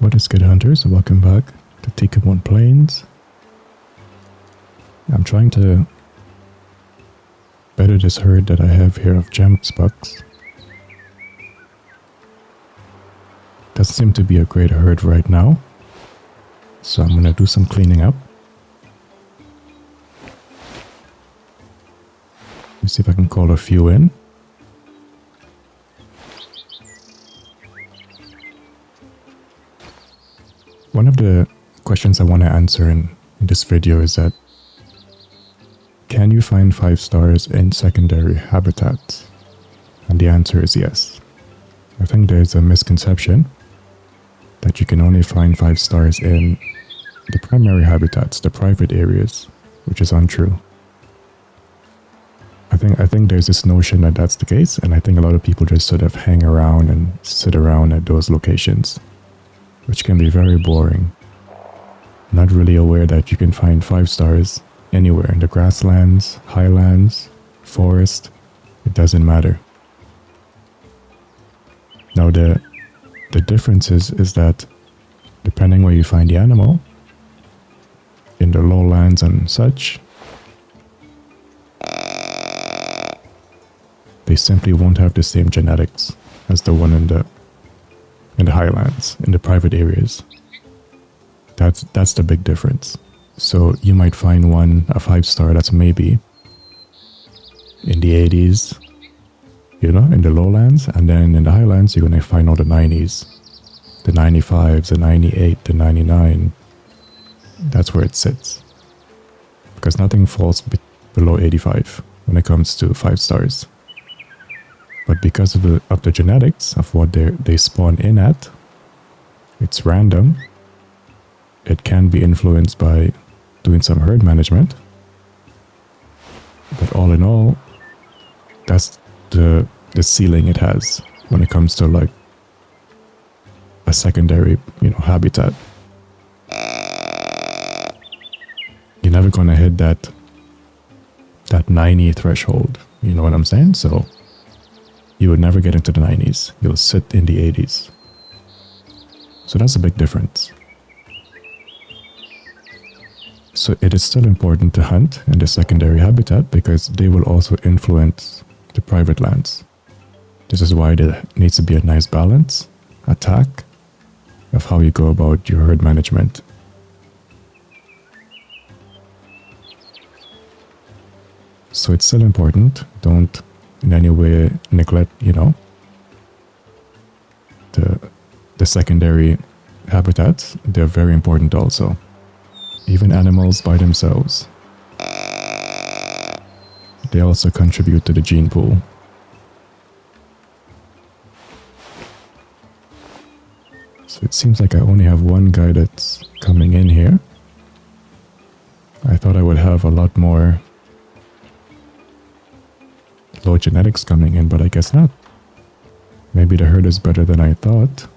What is good, hunters? Welcome back to TK1 Plains. I'm trying to better this herd that I have here of jump bucks. Doesn't seem to be a great herd right now, so I'm gonna do some cleaning up. Let me see if I can call a few in. One of the questions I want to answer in this video is that, can you find 5 stars in secondary habitats? And the answer is yes. I think there's a misconception that you can only find 5 stars in the primary habitats, the private areas, which is untrue. I think there's this notion that that's the case, and I think a lot of people just sort of hang around and sit around at those locations, which can be very boring. Not really aware that you can find 5 stars anywhere in the grasslands, highlands, forest. It doesn't matter. Now the difference is that depending where you find the animal, in the lowlands and such, they simply won't have the same genetics as the one in the highlands, in the private areas. That's the big difference. So you might find a 5-star that's maybe in the 80s, in the lowlands, and then in the highlands you're going to find all the 90s, the 95s, the 98, the 99. That's where it sits. Because nothing falls below 85 when it comes to 5 stars. But because of the genetics of what they spawn in at, it's random. It can be influenced by doing some herd management. But all in all, that's the ceiling it has when it comes to like a secondary, habitat. You're never gonna hit that 90 threshold. You know what I'm saying? So you would never get into the 90s. You'll sit in the 80s. So that's a big difference. So it is still important to hunt in the secondary habitat because they will also influence the private lands. This is why there needs to be a nice balance, attack, of how you go about your herd management. So it's still important. Don't in any way neglect, the secondary habitats. They're very important also. Even animals by themselves, they also contribute to the gene pool. So it seems like I only have one guy that's coming in here. I thought I would have a lot more low genetics coming in, but I guess not. Maybe the herd is better than I thought.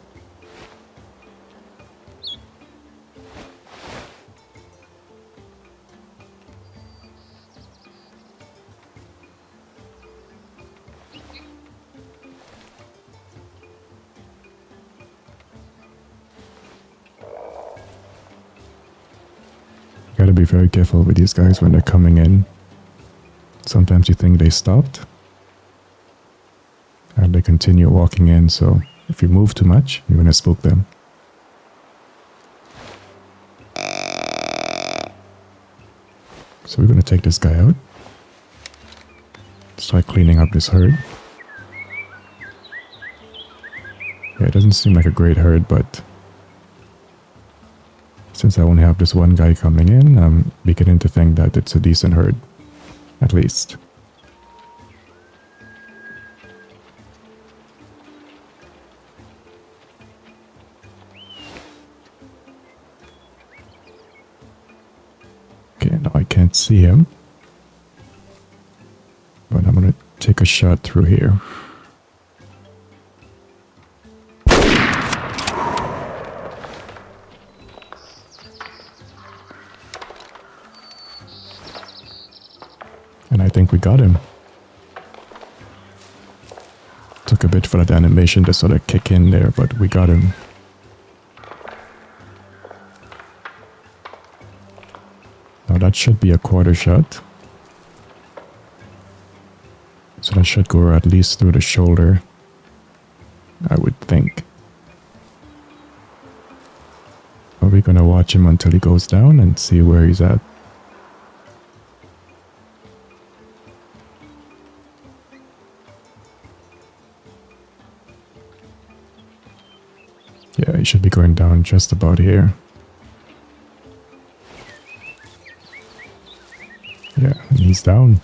Gotta be very careful with these guys when they're coming in. Sometimes you think they stopped and they continue walking in, so if you move too much, you're gonna spook them. So we're gonna take this guy out. Start cleaning up this herd. Yeah, it doesn't seem like a great herd, but since I only have this one guy coming in, I'm beginning to think that it's a decent herd, at least. Okay, now I can't see him, but I'm gonna take a shot through here. And I think we got him. Took a bit for that animation to sort of kick in there, but we got him. that should be a quarter shot. So that should go at least through the shoulder, I would think. Are we gonna watch him until he goes down and see where he's at? Yeah, he should be going down just about here. Yeah, and he's down.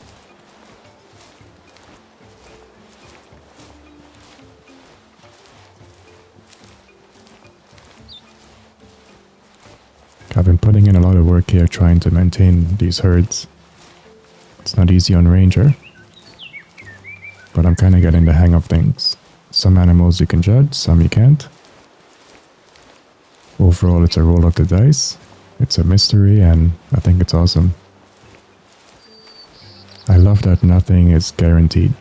I've been putting in a lot of work here trying to maintain these herds. It's not easy on Ranger, but I'm kind of getting the hang of things. Some animals you can judge, some you can't. Overall, it's a roll of the dice. It's a mystery, and I think it's awesome. I love that nothing is guaranteed.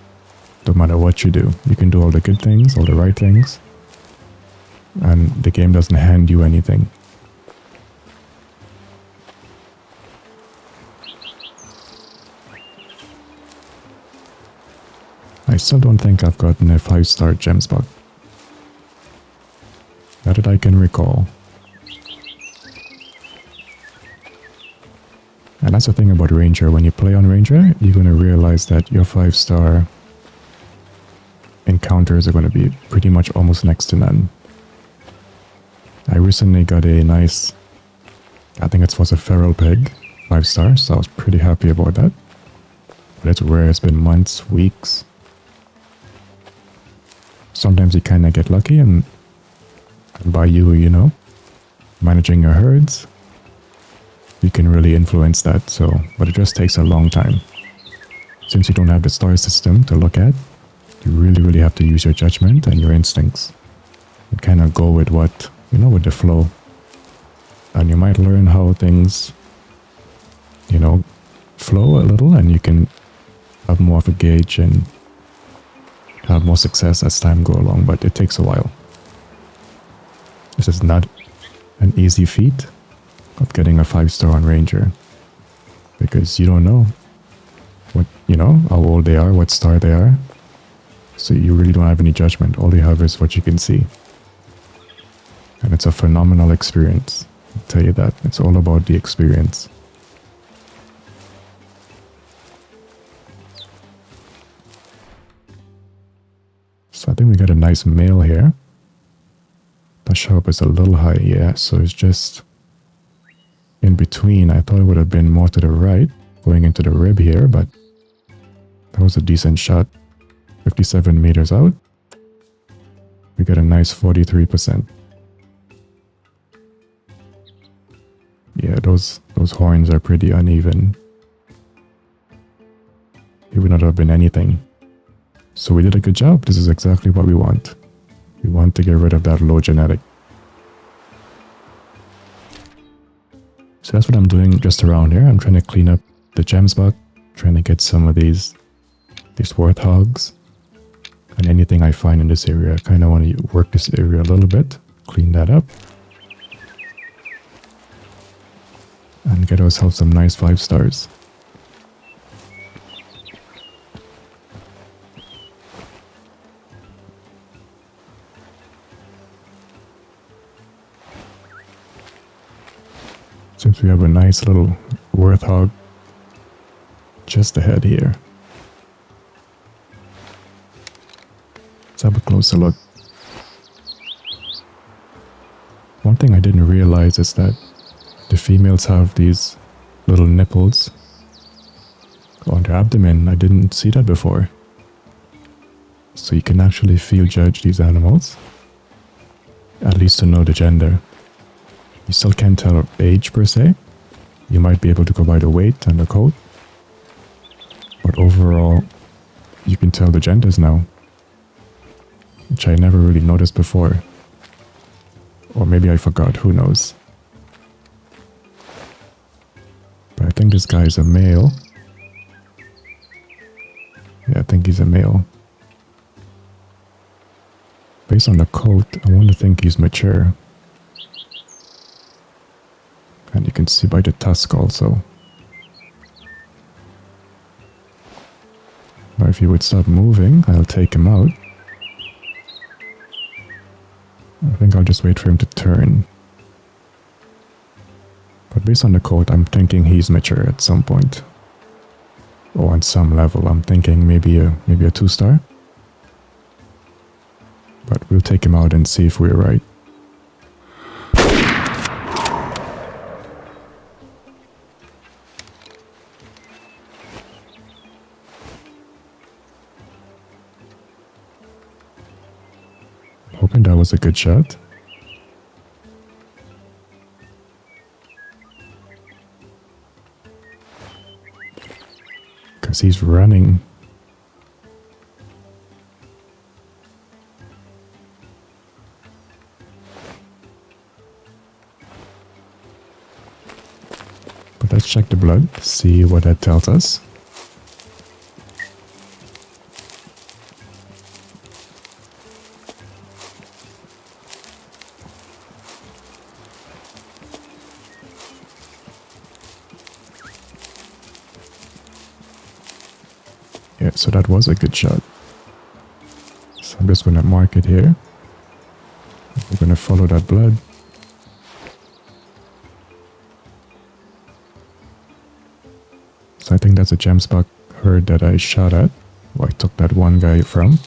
No matter what you do, you can do all the good things, all the right things, and the game doesn't hand you anything. I still don't think I've gotten a 5-star gem spot. Not that I can recall. And that's the thing about Ranger. When you play on Ranger, you're going to realize that your 5-star encounters are going to be pretty much almost next to none. I recently got a nice, I think it was a feral pig, 5-star, so I was pretty happy about that. But it's rare, it's been months, weeks. Sometimes you kind of get lucky, and by you know, managing your herds, you can really influence that. So, but it just takes a long time. Since you don't have the star system to look at, you really have to use your judgment and your instincts and kind of go with what, you know, with the flow. And you might learn how things, you know, flow a little, and you can have more of a gauge and have more success as time go along, but it takes a while. This is not an easy feat of getting a 5-star on Ranger, because you don't know what, you know, how old they are, what star they are, so you really don't have any judgment. All you have is what you can see, and it's a phenomenal experience. I'll tell you that. It's all about the experience. So I think we got a nice male here. The sharp is a little high, yeah, so it's just in between. I thought it would have been more to the right, going into the rib here, but that was a decent shot. 57 meters out. We got a nice 43%. Yeah, those horns are pretty uneven. It would not have been anything. So we did a good job. This is exactly what we want. We want to get rid of that low genetic. So that's what I'm doing just around here. I'm trying to clean up the gems box, trying to get some of these warthogs and anything I find in this area. I kind of want to work this area a little bit, clean that up, and get ourselves some nice 5-stars. Since we have a nice little warthog just ahead here. Let's have a closer look. One thing I didn't realize is that the females have these little nipples on their abdomen. I didn't see that before. So you can actually field judge these animals, at least to know the gender. You still can't tell age per se. You might be able to go by the weight and the coat, but overall you can tell the genders now, which I never really noticed before. Or maybe I forgot, who knows. But I think this guy is a male. Yeah, I think he's a male. Based on the coat, I want to think he's mature. And you can see by the tusk also. Or if he would stop moving, I'll take him out. I think I'll just wait for him to turn. But based on the quote, I'm thinking he's mature at some point. Or on some level, I'm thinking maybe a 2-star. But we'll take him out and see if we're right. Hoping that was a good shot. Because he's running. But let's check the blood, see what that tells us. Yeah, so that was a good shot. So I'm just going to mark it here. We're going to follow that blood. So I think that's a gemsbuck herd that I shot at. Well, I took that one guy from.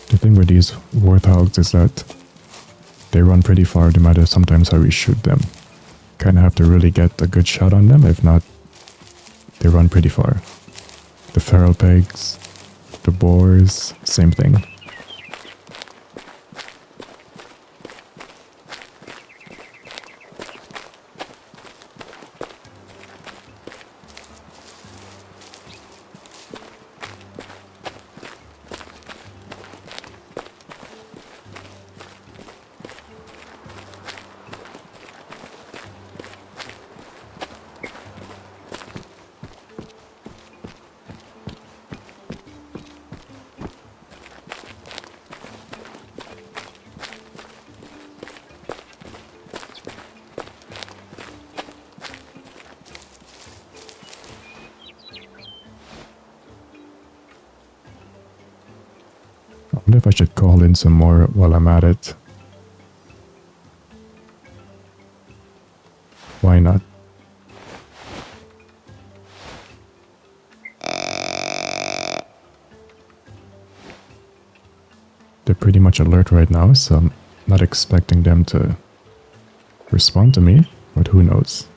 The thing with these warthogs is that they run pretty far no matter sometimes how we shoot them. Kind of have to really get a good shot on them, if not, they run pretty far. The feral pigs, the boars, same thing. I wonder if I should call in some more while I'm at it. Why not? They're pretty much alert right now, so I'm not expecting them to respond to me, but who knows.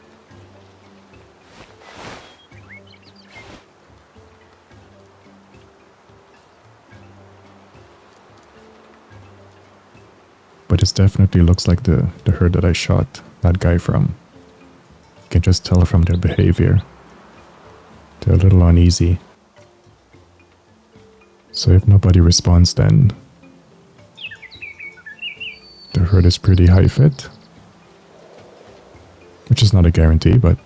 But it definitely looks like the herd that I shot that guy from. You can just tell from their behavior. They're a little uneasy. So if nobody responds, then the herd is pretty high fit. Which is not a guarantee, but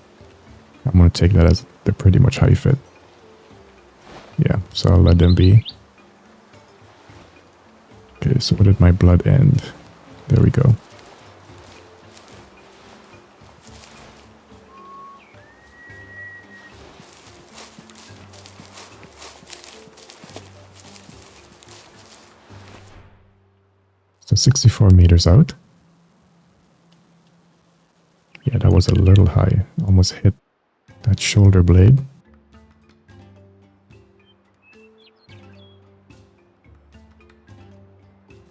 I'm going to take that as they're pretty much high fit. Yeah, so I'll let them be. Okay, so where did my blood end? There we go. So 64 meters out. Yeah, that was a little high. Almost hit that shoulder blade.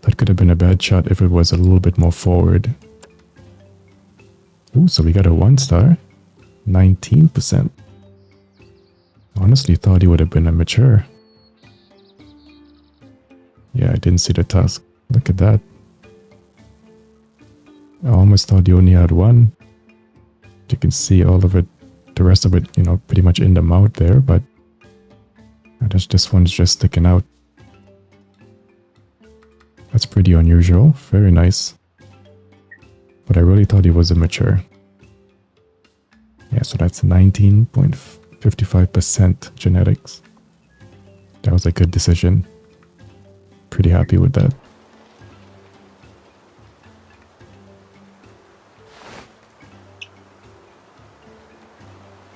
That could have been a bad shot if it was a little bit more forward. Ooh, so we got a 1-star. 19%. Honestly thought he would have been a mature. Yeah, I didn't see the tusk. Look at that. I almost thought you only had one. You can see all of it, the rest of it, you know, pretty much in the mouth there, but this one's just sticking out. That's pretty unusual. Very nice. But I really thought he was a mature. Yeah, so that's 19.55% genetics. That was a good decision. Pretty happy with that.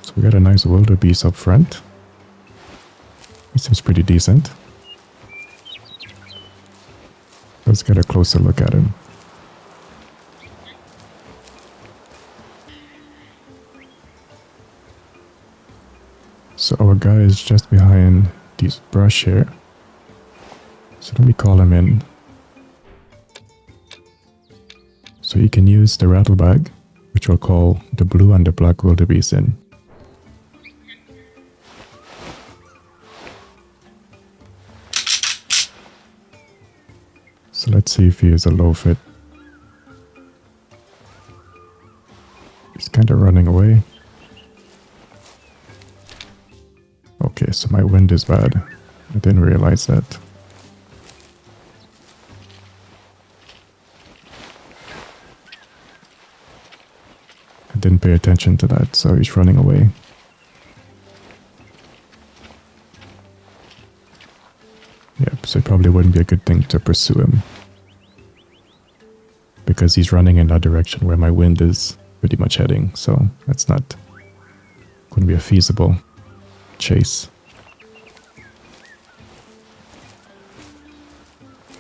So we got a nice wildebeest up front. Seems pretty decent. Let's get a closer look at him. So our guy is just behind this brush here. So let me call him in. So you can use the rattle bag, which we'll call the blue and the black wildebeest in. So let's see if he is a low fit. He's kind of running away. Okay, so my wind is bad. I didn't realize that. I didn't pay attention to that, so he's running away. Yep, so it probably wouldn't be a good thing to pursue him. Because he's running in that direction where my wind is pretty much heading, so that's not going to be a feasible chase.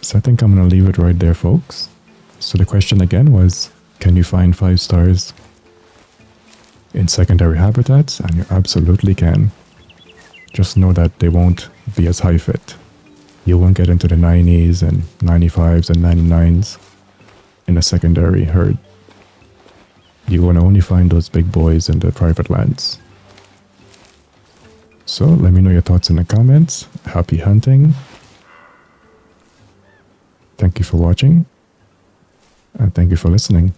So I think I'm going to leave it right there, folks. So the question again was, can you find 5 stars in secondary habitats? And you absolutely can. Just know that they won't be as high fit. You won't get into the 90s and 95s and 99s in a secondary herd. You're going to only find those big boys in the private lands. So let me know your thoughts in the comments. Happy hunting. Thank you for watching. And thank you for listening.